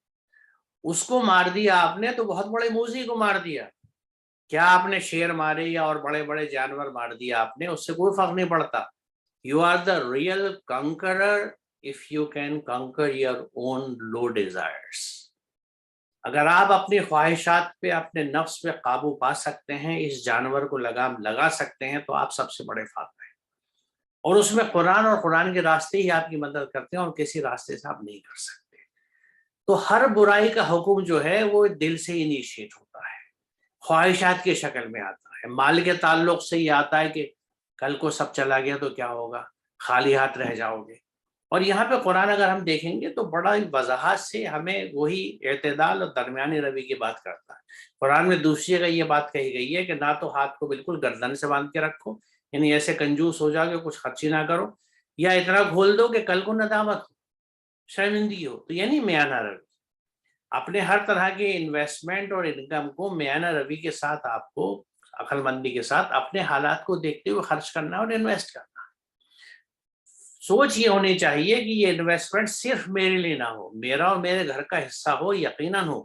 اس کو مار دیا آپ نے تو بہت بڑے موزی کو مار دیا. کیا آپ نے شیر مارے یا اور بڑے بڑے جانور مار دیا آپ نے، اس سے کوئی فرق نہیں پڑتا. You are the real conqueror if you can conquer your own low desires. اگر آپ اپنی خواہشات پہ، اپنے نفس پہ قابو پا سکتے ہیں، اس جانور کو لگام لگا سکتے ہیں، تو آپ سب سے بڑے فاتح ہیں. اور اس میں قرآن اور قرآن کے راستے ہی آپ کی مدد کرتے ہیں اور کسی راستے سے آپ نہیں کر سکتے. تو ہر برائی کا حکم جو ہے وہ دل سے انیشیٹ ہوتا ہے، خواہشات کی شکل میں آتا ہے. مال کے تعلق سے یہ آتا ہے کہ کل کو سب چلا گیا تو کیا ہوگا، خالی ہاتھ رہ جاؤ گے. اور یہاں پہ قرآن اگر ہم دیکھیں گے تو بڑا وضاحت سے ہمیں وہی اعتدال اور درمیانی روی کی بات کرتا ہے. قرآن میں دوسری جگہ یہ بات کہی گئی ہے کہ نہ تو ہاتھ کو بالکل گردن سے باندھ کے رکھو، یعنی ایسے کنجوس ہو جاؤ کہ کچھ خرچی نہ کرو، یا اتنا کھول دو کہ کل کو ندامت ہو، شرمندگی ہو. تو یعنی میانہ روی، اپنے ہر طرح کے انویسٹمنٹ اور انکم کو میانہ روی کے ساتھ، آپ کو عقل مندی کے ساتھ اپنے حالات کو دیکھتے ہوئے خرچ کرنا اور انویسٹ کرنا. سوچ یہ ہونی چاہیے کہ یہ انویسٹمنٹ صرف میرے لیے نہ ہو، میرا اور میرے گھر کا حصہ ہو، یقیناً ہو،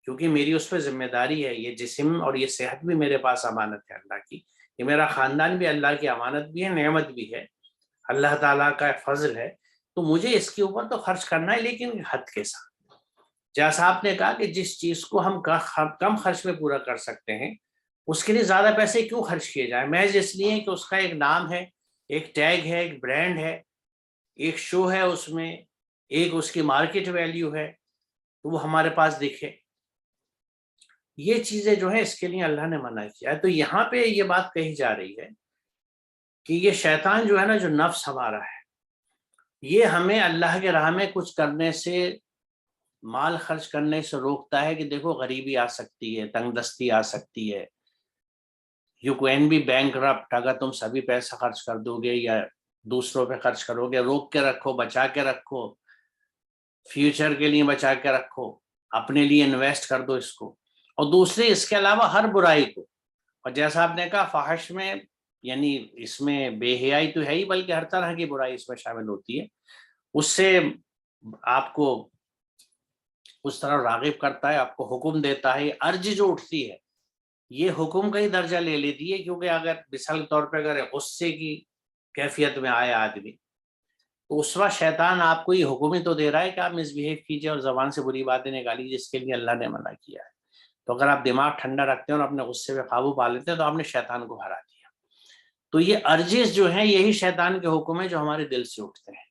کیونکہ میری اس پہ ذمہ داری ہے. یہ جسم اور یہ صحت بھی میرے پاس امانت ہے اللہ کی، یہ میرا خاندان بھی اللہ کی امانت بھی ہے، نعمت بھی ہے، اللہ تعالیٰ کا فضل ہے. تو مجھے اس کے اوپر تو خرچ کرنا ہے، لیکن حد کے ساتھ. جیسا آپ نے کہا کہ جس چیز کو ہم کم خرچ میں پورا کر سکتے ہیں اس کے لیے زیادہ پیسے کیوں خرچ کیے جائیں، محض اس لیے کہ اس کا ایک نام ہے، ایک ٹیگ ہے، ایک برانڈ ہے، ایک شو ہے، اس میں ایک اس کی مارکیٹ ویلیو ہے، تو وہ ہمارے پاس دکھے. یہ چیزیں جو ہیں اس کے لیے اللہ نے منع کیا ہے. تو یہاں پہ یہ بات کہی جا رہی ہے کہ یہ شیطان جو ہے نا، جو نفس ہمارا ہے، یہ ہمیں اللہ کے راہ میں کچھ کرنے سے، مال خرچ کرنے سے روکتا ہے کہ دیکھو غریبی آ سکتی ہے، تنگ دستی آ سکتی ہے، یو کین بی بینکرپٹ. اگر تم سبھی پیسہ خرچ کر دو گے یا دوسروں پہ خرچ کرو گے، روک کے رکھو، بچا کے رکھو، فیوچر کے لیے بچا کے رکھو، اپنے لیے انویسٹ کر دو اس کو. اور دوسری اس کے علاوہ ہر برائی کو، اور جیسا آپ نے کہا فحش میں، یعنی اس میں بے حیائی تو ہے ہی، بلکہ ہر طرح کی برائی اس میں شامل ہوتی ہے. اس سے آپ کو اس طرح راغب کرتا ہے، آپ کو حکم دیتا ہے. ارج جو اٹھتی ہے یہ حکم کا ہی درجہ لے لیتی ہے، کیونکہ اگر مثال کے طور پہ اگر غصے کی کیفیت میں آئے آدمی، تو اس وقت شیطان آپ کو یہ حکم ہی تو دے رہا ہے کہ آپ مس بہیو کیجیے اور زبان سے بری باتیں نکالیے، جس کے لیے اللہ نے منع کیا ہے. تو اگر آپ دماغ ٹھنڈا رکھتے ہیں اور اپنے غصے پہ قابو پا لیتے ہیں تو آپ نے شیطان کو ہرا دیا. تو یہ ارجز جو ہیں یہی شیطان کے حکم ہیں جو ہمارے دل سے اٹھتے ہیں.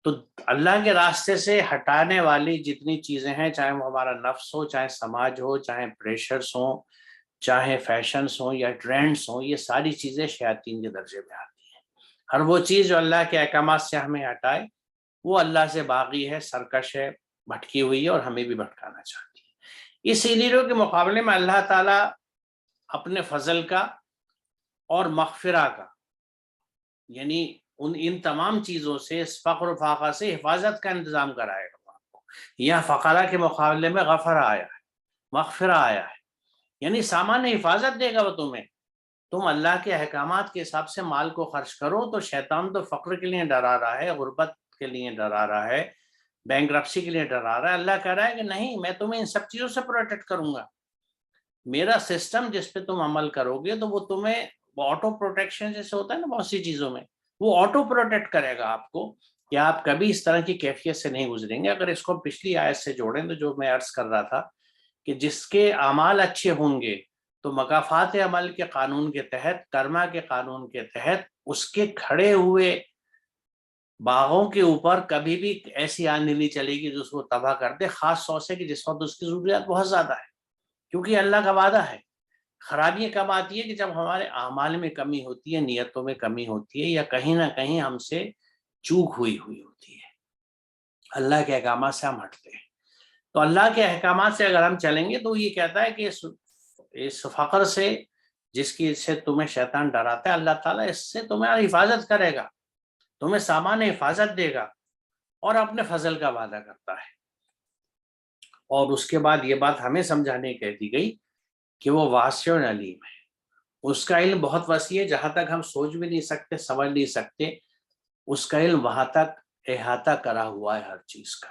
تو اللہ کے راستے سے ہٹانے والی جتنی چیزیں ہیں، چاہے وہ ہمارا نفس ہو، چاہے سماج ہو، چاہے پریشرز ہوں، چاہے فیشنز ہوں یا ٹرینڈز ہوں، یہ ساری چیزیں شیاطین کے درجے میں آتی ہیں. ہر وہ چیز جو اللہ کے احکامات سے ہمیں ہٹائے وہ اللہ سے باغی ہے، سرکش ہے، بھٹکی ہوئی ہے اور ہمیں بھی بھٹکانا چاہتی ہے. اس لیڈروں کے مقابلے میں اللہ تعالیٰ اپنے فضل کا اور مغفرہ کا، یعنی ان تمام چیزوں سے، اس فقر و فاقہ سے حفاظت کا انتظام کرائے گا آپ کو. یہاں فقرہ کے مقابلے میں غفرہ آیا ہے، مغفرہ آیا ہے، یعنی سامان حفاظت دے گا وہ تمہیں. تم اللہ کے احکامات کے حساب سے مال کو خرچ کرو تو شیطان تو فقر کے لیے ڈرا رہا ہے، غربت کے لیے ڈرا رہا ہے، بینکرپسی کے لیے ڈرا رہا ہے. اللہ کہہ رہا ہے کہ نہیں، میں تمہیں ان سب چیزوں سے پروٹیکٹ کروں گا. میرا سسٹم جس پہ تم عمل کرو گے تو وہ تمہیں وہ آٹو پروٹیکشن جیسے ہوتا ہے نا بہت سی چیزوں میں، وہ آٹو پروٹیکٹ کرے گا آپ کو کہ آپ کبھی اس طرح کی کیفیت سے نہیں گزریں گے۔ اگر اس کو پچھلی آیت سے جوڑیں تو جو میں عرض کر رہا تھا کہ جس کے اعمال اچھے ہوں گے تو مکافات عمل کے قانون کے تحت، کرما کے قانون کے تحت، اس کے کھڑے ہوئے باغوں کے اوپر کبھی بھی ایسی آندھی نہیں چلے گی جو اس کو تباہ کر دے، خاص طور سے کہ جس وقت اس کی ضروریات بہت زیادہ ہے، کیونکہ اللہ کا وعدہ ہے۔ خرابیاں کب آتی ہے کہ جب ہمارے اعمال میں کمی ہوتی ہے، نیتوں میں کمی ہوتی ہے، یا کہیں نہ کہیں ہم سے چوک ہوئی ہوتی ہے، اللہ کے احکامات سے ہم ہٹتے ہیں۔ تو اللہ کے احکامات سے اگر ہم چلیں گے تو یہ کہتا ہے کہ اس فقر سے جس کی سے تمہیں شیطان ڈراتا ہے، اللہ تعالیٰ اس سے تمہاری حفاظت کرے گا، تمہیں سامان حفاظت دے گا، اور اپنے فضل کا وعدہ کرتا ہے۔ اور اس کے بعد یہ بات ہمیں سمجھانے کہہ دی گئی کہ وہ واسع علیم ہے، اس کا علم بہت وسیع ہے، جہاں تک ہم سوچ بھی نہیں سکتے، سمجھ نہیں سکتے، اس کا علم وہاں تک احاطہ کرا ہوا ہے ہر چیز کا۔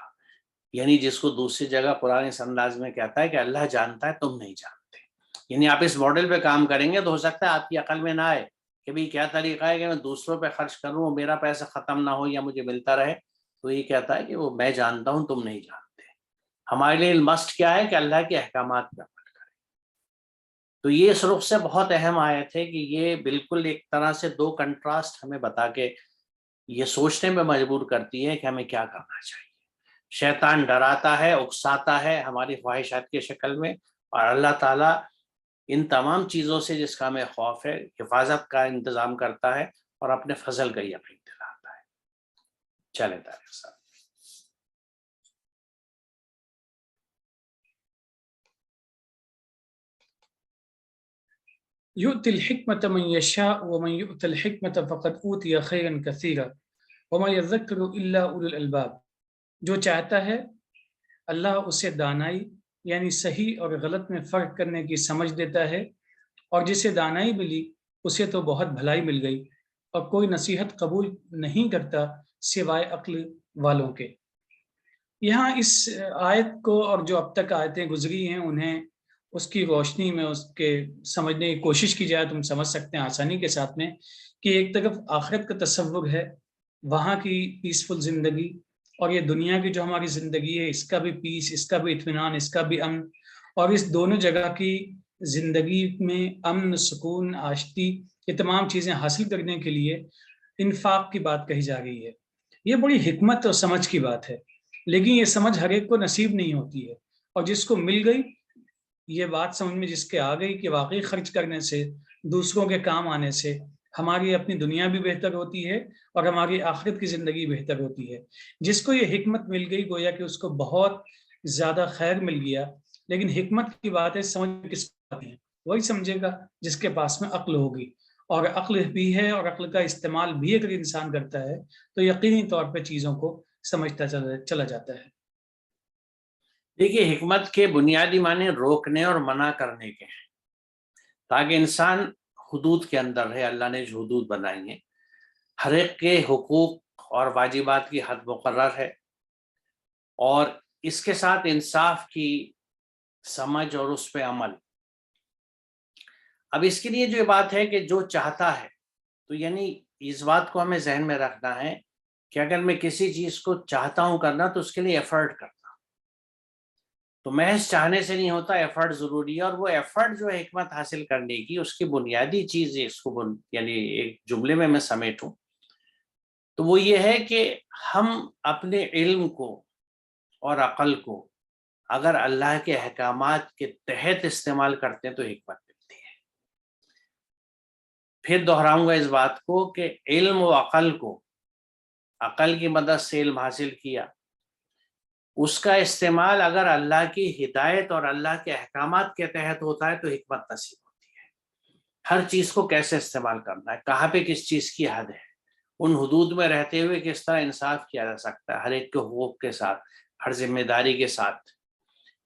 یعنی جس کو دوسری جگہ قرآن اس انداز میں کہتا ہے کہ اللہ جانتا ہے تم نہیں جانتے، یعنی آپ اس ماڈل پہ کام کریں گے تو ہو سکتا ہے آپ کی عقل میں نہ آئے کہ بھئی کیا طریقہ ہے کہ میں دوسروں پہ خرچ کروں، میرا پیسہ ختم نہ ہو یا مجھے ملتا رہے۔ تو یہ کہتا ہے کہ وہ میں جانتا ہوں تم نہیں جانتے۔ ہمارے لیے مسٹ کیا ہے کہ اللہ کے احکامات پہ عمل کریں۔ تو یہ اس رخ سے بہت اہم آیت ہے کہ یہ بالکل ایک طرح سے دو کنٹراسٹ ہمیں بتا کے یہ سوچنے میں مجبور کرتی ہے کہ ہمیں کیا کرنا چاہیے۔ شیطان ڈراتا ہے، اکساتا ہے ہماری خواہشات کی شکل میں، اور اللہ تعالیٰ ان تمام چیزوں سے جس کا ہمیں خوف ہے، حفاظت کا انتظام کرتا ہے اور اپنے فضل کا یقین دلاتا ہے۔ چلیں طارق صاحب۔
يؤتي الحكمة من يشاء ومن يؤت الحكمة فقد أوتي خيرا كثيرا وما يذكر إلا أولو الألباب۔ جو چاہتا ہے اللہ اسے دانائی یعنی صحیح اور غلط میں فرق کرنے کی سمجھ دیتا ہے، اور جسے دانائی ملی اسے تو بہت بھلائی مل گئی، اور کوئی نصیحت قبول نہیں کرتا سوائے عقل والوں کے۔ یہاں اس آیت کو اور جو اب تک آیتیں گزری ہیں انہیں اس کی روشنی میں اس کے سمجھنے کی کوشش کی جائے تو ہم سمجھ سکتے ہیں آسانی کے ساتھ میں کہ ایک طرف آخرت کا تصور ہے، وہاں کی پیسفل زندگی، اور یہ دنیا کی جو ہماری زندگی ہے اس کا بھی پیس، اس کا بھی اطمینان، اس کا بھی امن، اور اس دونوں جگہ کی زندگی میں امن، سکون، آشتی، یہ تمام چیزیں حاصل کرنے کے لیے انفاق کی بات کہی جا رہی ہے۔ یہ بڑی حکمت اور سمجھ کی بات ہے، لیکن یہ سمجھ ہر ایک کو نصیب نہیں ہوتی ہے، اور جس کو مل گئی یہ بات سمجھ میں جس کے آ گئی کہ واقعی خرچ کرنے سے، دوسروں کے کام آنے سے ہماری اپنی دنیا بھی بہتر ہوتی ہے اور ہماری آخرت کی زندگی بہتر ہوتی ہے۔ جس کو یہ حکمت مل گئی گویا کہ اس کو بہت زیادہ خیر مل گیا، لیکن حکمت کی بات ہے سمجھ کس کو آتی ہے، وہی سمجھے گا جس کے پاس میں عقل ہوگی، اور عقل بھی ہے اور عقل کا استعمال بھی اگر انسان کرتا ہے تو یقینی طور پہ چیزوں کو سمجھتا چلا جاتا ہے۔
دیکھیے، حکمت کے بنیادی معنی روکنے اور منع کرنے کے ہیں، تاکہ انسان حدود کے اندر رہے۔ اللہ نے جو حدود بنائی ہیں، ہر ایک کے حقوق اور واجبات کی حد مقرر ہے، اور اس کے ساتھ انصاف کی سمجھ اور اس پہ عمل۔ اب اس کے لیے جو یہ بات ہے کہ جو چاہتا ہے، تو یعنی اس بات کو ہمیں ذہن میں رکھنا ہے کہ اگر میں کسی چیز کو چاہتا ہوں کرنا تو اس کے لیے ایفرٹ کرنا، تو محض چاہنے سے نہیں ہوتا، ایفرٹ ضروری ہے۔ اور وہ ایفرٹ جو ہے حکمت حاصل کرنے کی، اس کی بنیادی چیز اس کو یعنی ایک جملے میں سمیٹوں تو وہ یہ ہے کہ ہم اپنے علم کو اور عقل کو اگر اللہ کے احکامات کے تحت استعمال کرتے ہیں تو حکمت ملتی ہے۔ پھر دہراؤں گا اس بات کو کہ علم و عقل کو، عقل کی مدد سے علم حاصل کیا، اس کا استعمال اگر اللہ کی ہدایت اور اللہ کے احکامات کے تحت ہوتا ہے تو حکمت نصیب ہوتی ہے۔ ہر چیز کو کیسے استعمال کرنا ہے، کہاں پہ کس چیز کی حد ہے، ان حدود میں رہتے ہوئے کس طرح انصاف کیا جا سکتا ہے ہر ایک کے حقوق کے ساتھ، ہر ذمہ داری کے ساتھ۔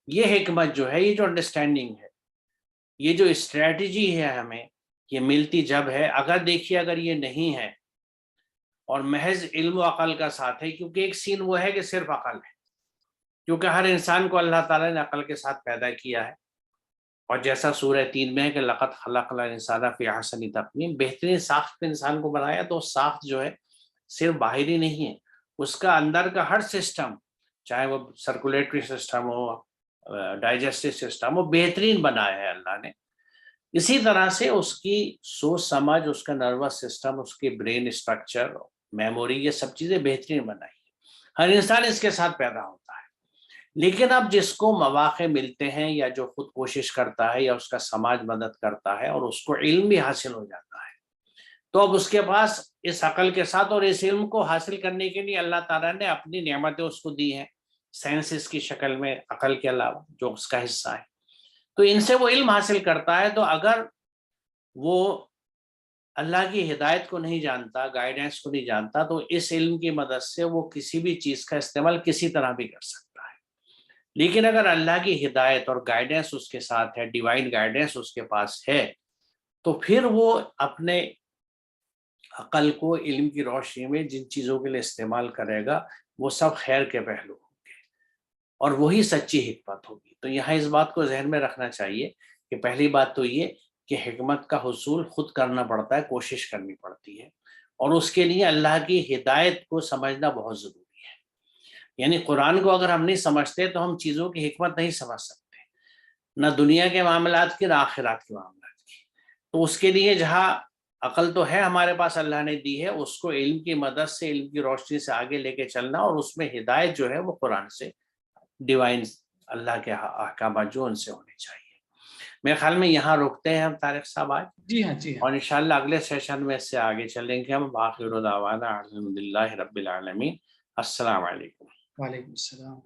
یہ حکمت جو ہے، یہ جو انڈرسٹینڈنگ ہے، یہ جو اسٹریٹجی ہے، ہمیں یہ ملتی جب ہے۔ اگر دیکھیے اگر یہ نہیں ہے اور محض علم و عقل کا ساتھ ہے، کیونکہ ایک سین وہ ہے کہ صرف عقل ہے، کیونکہ ہر انسان کو اللہ تعالیٰ نے عقل کے ساتھ پیدا کیا ہے، اور جیسا سورہ 3 میں ہے کہ لقد خلقنا الانسان فی احسن تقویم، بہترین ساخت پہ انسان کو بنایا. تو ساخت جو ہے صرف باہری نہیں ہے، اس کا اندر کا ہر سسٹم، چاہے وہ سرکولیٹری سسٹم ہو، ڈائجسٹو سسٹم ہو، بہترین بنایا ہے اللہ نے. اسی طرح سے اس کی سوچ سمجھ، اس کا نروس سسٹم، اس کی برین اسٹرکچر، میموری، یہ سب چیزیں بہترین بنائی ہے. ہر انسان اس کے ساتھ پیدا ہوتا ہے. لیکن اب جس کو مواقع ملتے ہیں یا جو خود کوشش کرتا ہے یا اس کا سماج مدد کرتا ہے اور اس کو علم بھی حاصل ہو جاتا ہے، تو اب اس کے پاس اس عقل کے ساتھ اور اس علم کو حاصل کرنے کے لیے اللہ تعالیٰ نے اپنی نعمتیں اس کو دی ہیں، سائنسز کی شکل میں، عقل کے علاوہ جو اس کا حصہ ہے. تو ان سے وہ علم حاصل کرتا ہے. تو اگر وہ اللہ کی ہدایت کو نہیں جانتا، گائیڈنس کو نہیں جانتا، تو اس علم کی مدد سے وہ کسی بھی چیز کا استعمال کسی طرح بھی کر سکتا ہے. لیکن اگر اللہ کی ہدایت اور گائیڈنس اس کے ساتھ ہے، ڈیوائن گائیڈنس اس کے پاس ہے، تو پھر وہ اپنے عقل کو علم کی روشنی میں جن چیزوں کے لیے استعمال کرے گا وہ سب خیر کے پہلو ہوں گے اور وہی سچی حکمت ہوگی. تو یہاں اس بات کو ذہن میں رکھنا چاہیے کہ پہلی بات تو یہ کہ حکمت کا حصول خود کرنا پڑتا ہے، کوشش کرنی پڑتی ہے، اور اس کے لیے اللہ کی ہدایت کو سمجھنا بہت ضروری ہے. یعنی قرآن کو اگر ہم نہیں سمجھتے تو ہم چیزوں کی حکمت نہیں سمجھ سکتے، نہ دنیا کے معاملات کی نہ آخرات کے معاملات کی. تو اس کے لیے جہاں عقل تو ہے ہمارے پاس اللہ نے دی ہے، اس کو علم کی مدد سے، علم کی روشنی سے آگے لے کے چلنا، اور اس میں ہدایت جو ہے وہ قرآن سے، ڈیوائن اللہ کے احکامات جو ان سے ہونے چاہیے. میرے خیال میں یہاں روکتے ہیں ہم طارق صاحب آج،
جی ہاں، جی ہاں.
اور انشاءاللہ اگلے سیشن میں اس سے آگے چلیں گے ہم. آخر دعوانا الحمدللہ رب العالمین. السلام علیکم.
وعلیکم السلام.